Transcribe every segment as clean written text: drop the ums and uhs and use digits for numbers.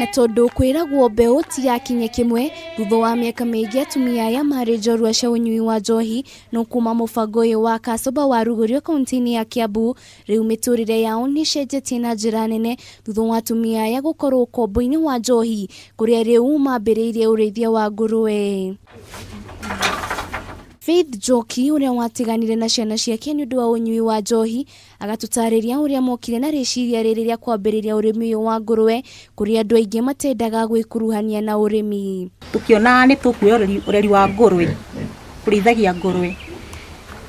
Na tondu kwiragwo mbeu ti yakinye kimwe thutha wa miaka mingi atumia aya mari njorua cia unyui wa njohi no kuma mubango uyu wa Kaa Sober wa rugurio kaunti-ini ya Kiambu riu miturire yao ni cenjetie na njira nene thutha wa atumia aya gukorwo ukombo-ini wa njohi kuria riu mambiriirie urithia wa ngurwe. Njohi uria watiganire na ciana ciake ni undu wa unyui wa njohi agatutariria uria mokire na riciria riri ria kwambiriria urimi uyu wa ngurwe kuria andu aingi matendaga gwikuruhania na urimi. Tukiona ni tukuoya ureri wa ngurwe kurithagia ngurwe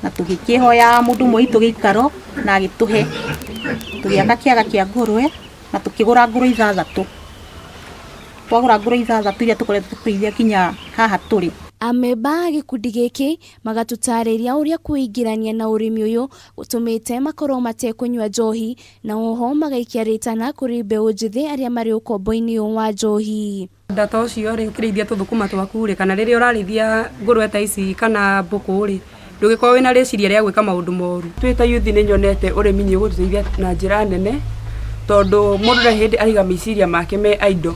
na tugikihoya mundu mwitu gikaro na agituhe tugiaka kiaga kia ngurwe na tukigura ngurwe ithathatu. Twagura ngurwe ithathatu iria tukoretwo tukirithia kinya haha turi. Ameba Gikundi giki magatutariria uria kuingirania na urimi uyu utumite makorwo matekunywa njohi na oho magaikia ritana kuri mbeu njithi aria mari ukombo-ini wa njohi. Ndata ucio ri ukirithia tuthukuma twaku ri kana riri urarithia ngurwe ta ici kana mbuku ri ndugikorwo wina riciria ria gwika maundu moru. Twita youth ni nyonete urimi ni uguteithia na njira nene tondu mundu hindi ariga meciria make me aido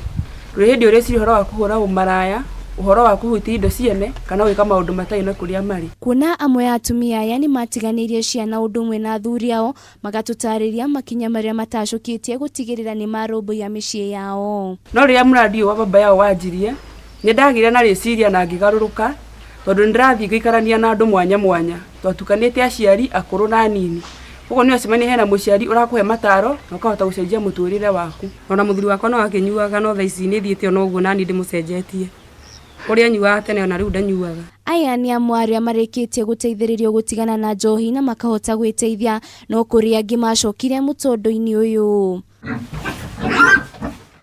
hindi ureciria horo wa kuhura umaraya uhoro wa kuhutia indo ciene kana gwika maundu matai na kuria mari. Kuna amwe atumia aya ni matiganirie ciana undu umwe na athuri ao magatutariria makinya maria matacukitie gutigirira ni marumbuia micii yao. No riria muradio wa baba yao wanjirie ni ndagire na riciria na ngigaruruka tondu ndirathii ngikarania na andu mwanya mwanya twatukanite aciari akuru na nini. Ugo ni acemania hena muciari urakuhe mataro na ukahota gucenjia muturire waku. Ona muthuri wakwa no akinyuaga no thaici ni thiete ona uguo nani ndimucenjetie. Uria nyuaga tene ona riu ndanyuaga. Aya ni amwe aria marikitie guteithiririo gutigana na njohi na makahota gwiteithia no kuria angi macokire mutondo-ini uyu.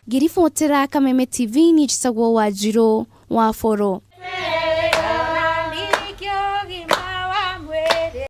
Ngiribotera Kameme TV ni Njitagwo Wanjiru wa Foro.